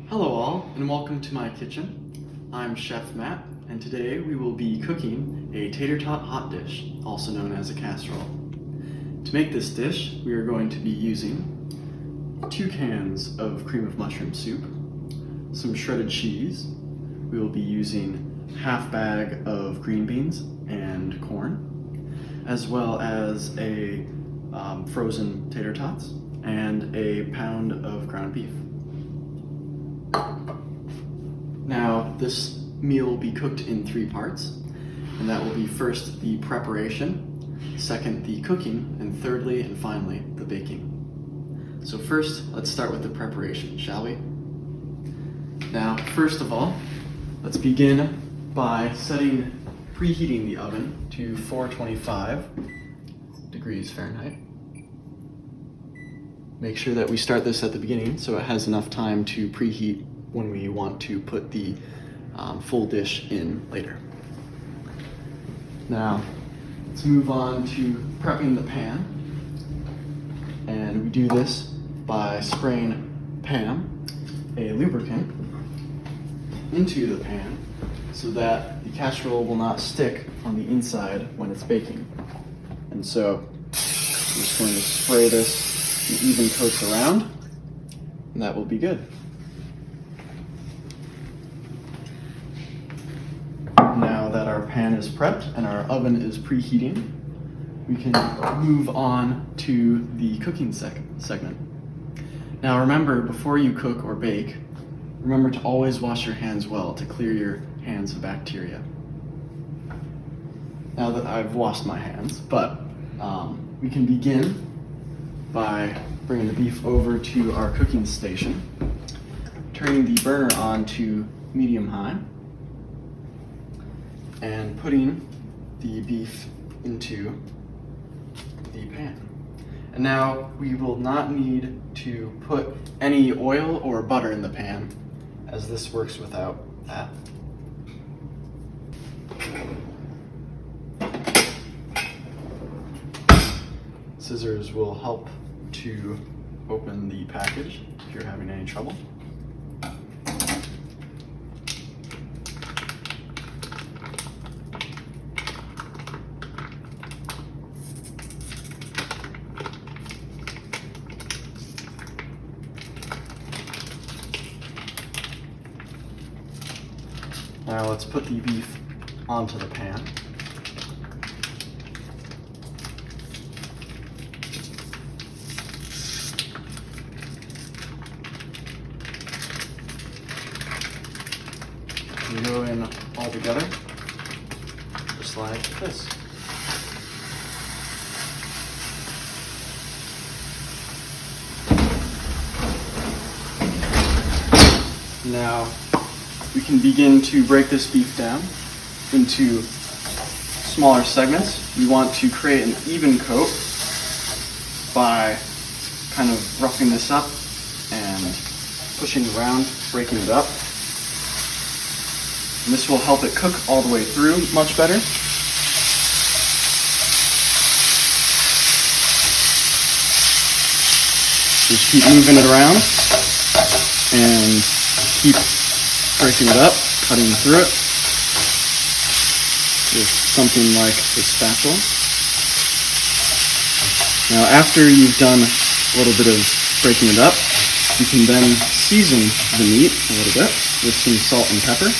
Hello all, and welcome to my kitchen. I'm Chef Matt, and today we will be cooking a Tater Tot Hotdish, also known as a casserole. To make this dish, we are going to be using 2 cans of cream of mushroom soup, some shredded cheese. We will be using half bag of green beans and corn, as well as a frozen tater tots and a pound of ground beef. Now, this meal will be cooked in 3 parts, and that will be first the preparation, second the cooking, and thirdly and finally the baking. So first, let's start with the preparation, shall we? Now, first of all, let's begin by preheating the oven to 425 degrees Fahrenheit. Make sure that we start this at the beginning so it has enough time to preheat when we want to put the full dish in later. Now, let's move on to prepping the pan. And we do this by spraying Pam, a lubricant, into the pan so that the casserole will not stick on the inside when it's baking. And so, I'm just going to spray this in even coats around, and that will be good. Now that our pan is prepped and our oven is preheating, we can move on to the cooking segment. Now remember, before you cook or bake, remember to always wash your hands well to clear your hands of bacteria. Now that I've washed my hands, but we can begin by bringing the beef over to our cooking station, turning the burner on to medium-high, and putting the beef into the pan. And now we will not need to put any oil or butter in the pan, as this works without that. Scissors will help to open the package if you're having any trouble. Now let's put the beef onto the pan. We go in all together, just like this. Now, we can begin to break this beef down into smaller segments. We want to create an even coat by kind of roughing this up and pushing around, breaking it up. And this will help it cook all the way through much better. Just keep moving it around and keep breaking it up, cutting through it with something like a spatula. Now after you've done a little bit of breaking it up, you can then season the meat a little bit with some salt and pepper.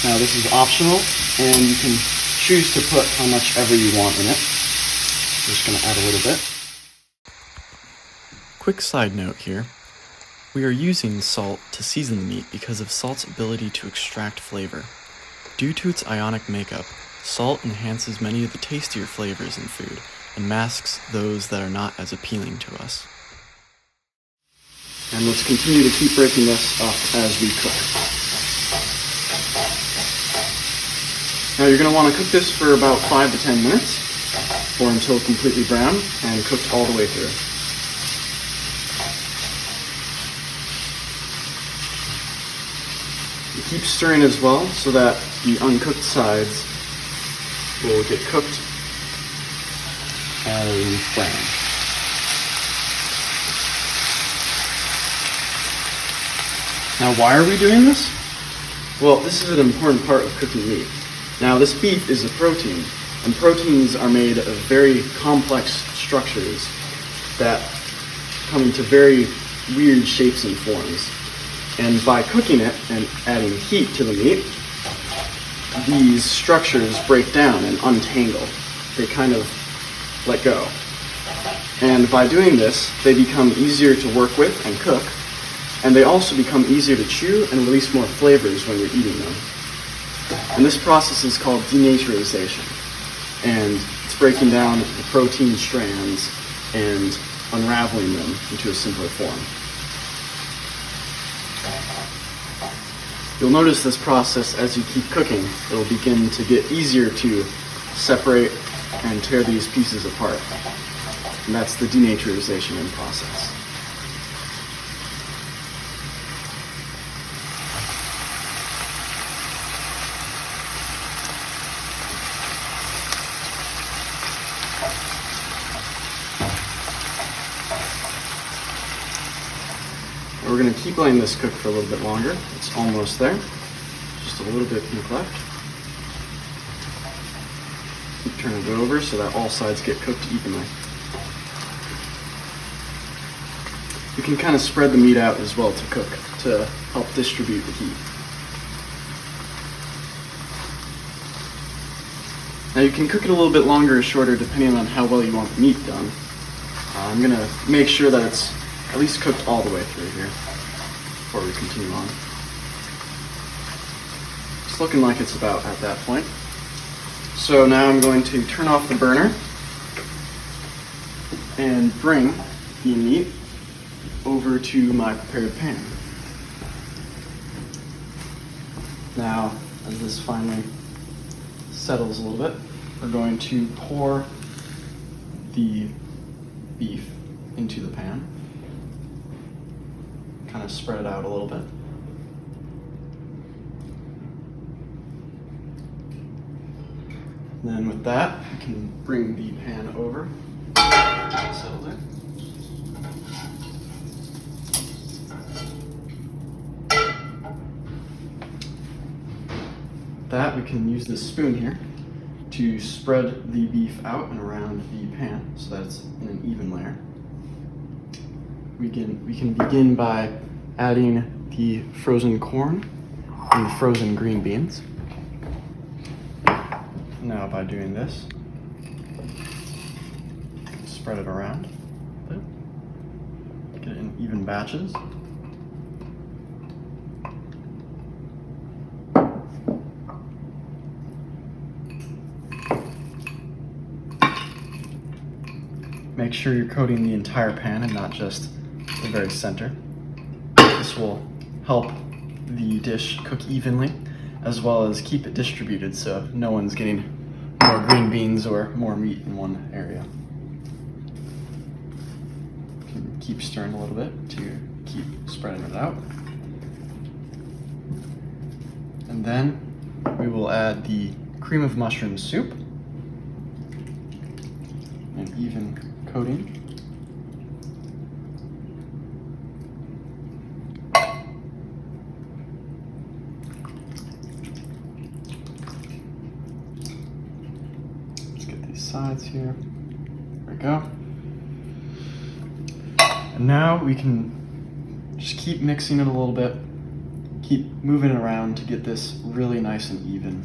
Now this is optional, and you can choose to put how much ever you want in it. I'm just going to add a little bit. Quick side note here. We are using salt to season the meat because of salt's ability to extract flavor. Due to its ionic makeup, salt enhances many of the tastier flavors in food and masks those that are not as appealing to us. And let's continue to keep breaking this up as we cook. Now you're going to want to cook this for about 5 to 10 minutes, or until completely brown and cooked all the way through. Keep stirring as well so that the uncooked sides will get cooked and brown. Now, why are we doing this? Well, this is an important part of cooking meat. Now, this beef is a protein, and proteins are made of very complex structures that come into very weird shapes and forms. And by cooking it and adding heat to the meat, these structures break down and untangle. They kind of let go. And by doing this, they become easier to work with and cook, and they also become easier to chew and release more flavors when you're eating them. And this process is called denaturalization, and it's breaking down the protein strands and unraveling them into a simpler form. You'll notice this process as you keep cooking. It'll begin to get easier to separate and tear these pieces apart. And that's the denaturalization in process. We're going to keep letting this cook for a little bit longer. It's almost there. Just a little bit left. Keep turning it over so that all sides get cooked evenly. You can kind of spread the meat out as well to cook, to help distribute the heat. Now you can cook it a little bit longer or shorter depending on how well you want the meat done. I'm going to make sure that it's at least cooked all the way through here before we continue on. It's looking like it's about at that point. So now I'm going to turn off the burner and bring the meat over to my prepared pan. Now, as this finally settles a little bit, we're going to pour the beef into the pan. Kind of spread it out a little bit. And then with that, we can bring the pan over, settle it. That we can use this spoon here to spread the beef out and around the pan so that it's in an even layer. We can begin by adding the frozen corn and the frozen green beans. Now by doing this, spread it around a bit. Get it in even batches. Make sure you're coating the entire pan and not just the very center. This will help the dish cook evenly, as well as keep it distributed so no one's getting more green beans or more meat in one area. You can keep stirring a little bit to keep spreading it out. And then we will add the cream of mushroom soup, an even coating. Let's get these sides here. There we go. And now we can just keep mixing it a little bit, keep moving it around to get this really nice and even.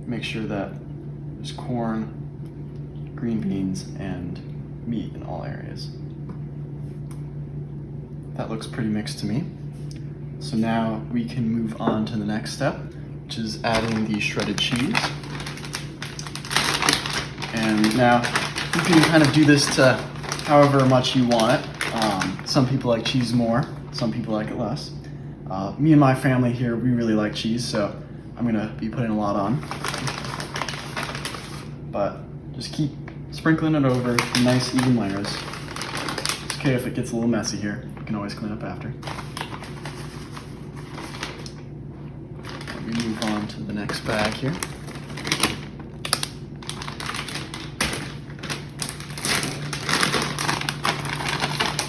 Make sure that there's corn, green beans, and meat in all areas. That looks pretty mixed to me. So now we can move on to the next step, which is adding the shredded cheese. And now you can kind of do this to however much you want it. Some people like cheese more, some people like it less. Me and my family here, we really like cheese, so I'm gonna be putting a lot on. But just keep sprinkling it over in nice even layers. It's okay if it gets a little messy here. You can always clean up after. Let me move on to the next bag here.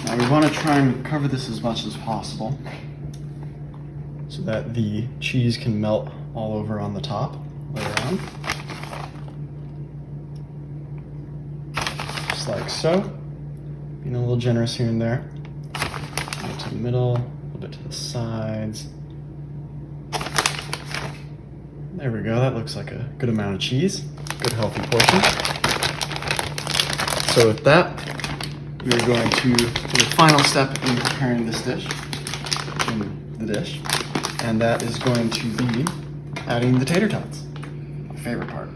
Now we want to try and cover this as much as possible so that the cheese can melt all over on the top later on. Just like so. Being a little generous here and there. A little to the middle, a little bit to the sides. There we go, that looks like a good amount of cheese. Good healthy portion. So with that, we are going to do the final step in preparing this dish, in the dish, and that is going to be adding the tater tots, my favorite part.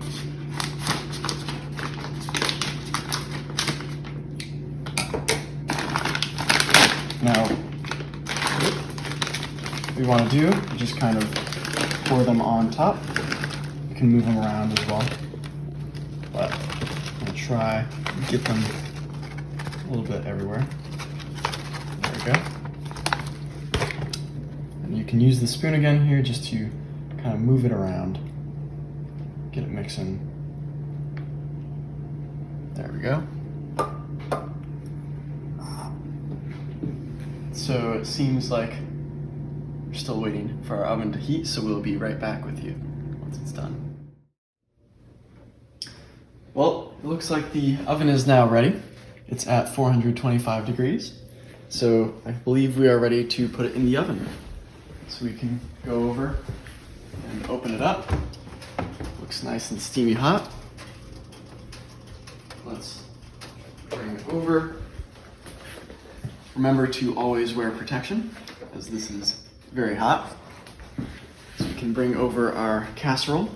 Now, what we want to do is just kind of pour them on top. You can move them around as well, but I'm going to try and get them a little bit everywhere. There we go. And you can use the spoon again here just to kind of move it around, get it mixing. There we go. So it seems like we're still waiting for our oven to heat, so we'll be right back with you once it's done. Well, it looks like the oven is now ready. It's at 425 degrees. So I believe we are ready to put it in the oven. So we can go over and open it up. Looks nice and steamy hot. Let's bring it over. Remember to always wear protection, as this is very hot. So we can bring over our casserole,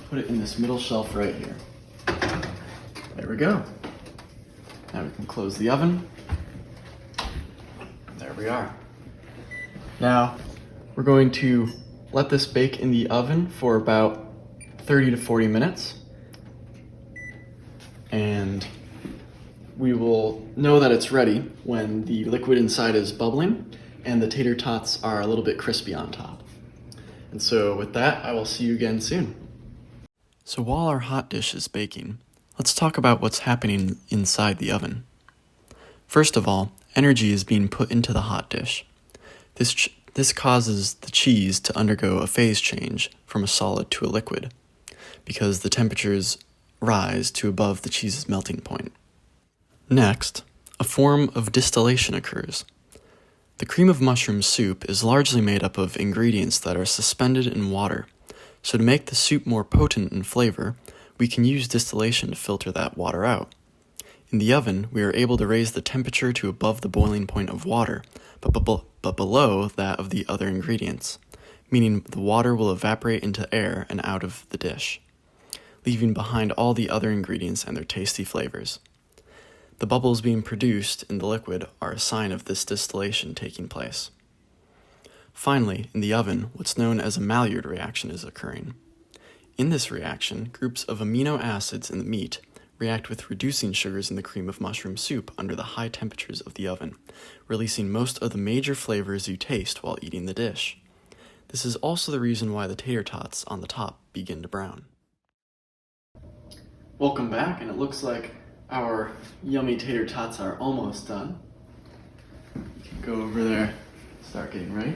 put it in this middle shelf right here. There we go. Now we can close the oven. There we are. Now we're going to let this bake in the oven for about 30 to 40 minutes. And we will know that it's ready when the liquid inside is bubbling and the tater tots are a little bit crispy on top. And so with that, I will see you again soon. So while our hot dish is baking, let's talk about what's happening inside the oven. First of all, energy is being put into the hot dish. This causes the cheese to undergo a phase change from a solid to a liquid, because the temperatures rise to above the cheese's melting point. Next, a form of distillation occurs. The cream of mushroom soup is largely made up of ingredients that are suspended in water, so to make the soup more potent in flavor, we can use distillation to filter that water out. In the oven, we are able to raise the temperature to above the boiling point of water, but below that of the other ingredients, meaning the water will evaporate into air and out of the dish, leaving behind all the other ingredients and their tasty flavors. The bubbles being produced in the liquid are a sign of this distillation taking place. Finally, in the oven, what's known as a Maillard reaction is occurring. In this reaction, groups of amino acids in the meat react with reducing sugars in the cream of mushroom soup under the high temperatures of the oven, releasing most of the major flavors you taste while eating the dish. This is also the reason why the tater tots on the top begin to brown. Welcome back, and it looks like our yummy tater tots are almost done. You can go over there, start getting ready.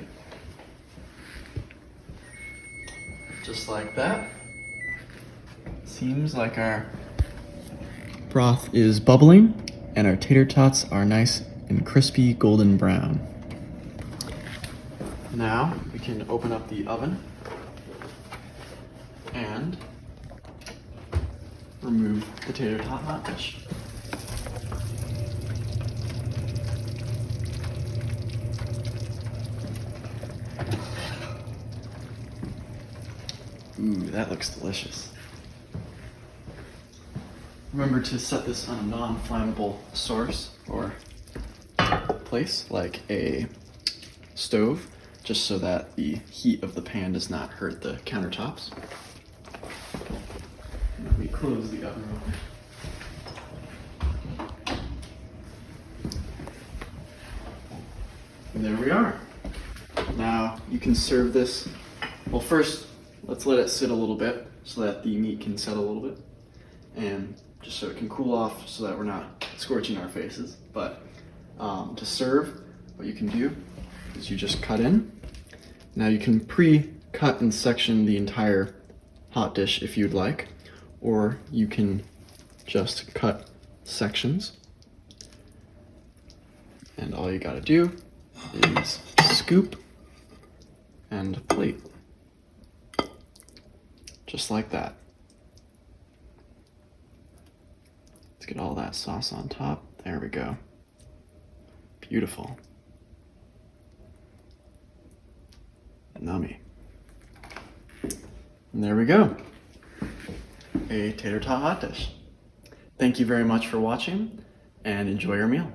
Just like that. Seems like our broth is bubbling and our tater tots are nice and crispy golden brown. Now we can open up the oven and remove the tater tot hot dish. Ooh, that looks delicious. Remember to set this on a non-flammable source or place, like a stove, just so that the heat of the pan does not hurt the countertops. And we close the oven open. And there we are. Now you can serve this, well first, let's let it sit a little bit so that the meat can settle a little bit, and just so it can cool off so that we're not scorching our faces. But To serve, what you can do is you just cut in. Now you can pre-cut and section the entire hot dish if you'd like, or you can just cut sections. And all you gotta do is scoop and plate. Just like that. Let's get all that sauce on top. There we go. Beautiful. Yummy. And there we go. A tater tot hot dish. Thank you very much for watching and enjoy your meal.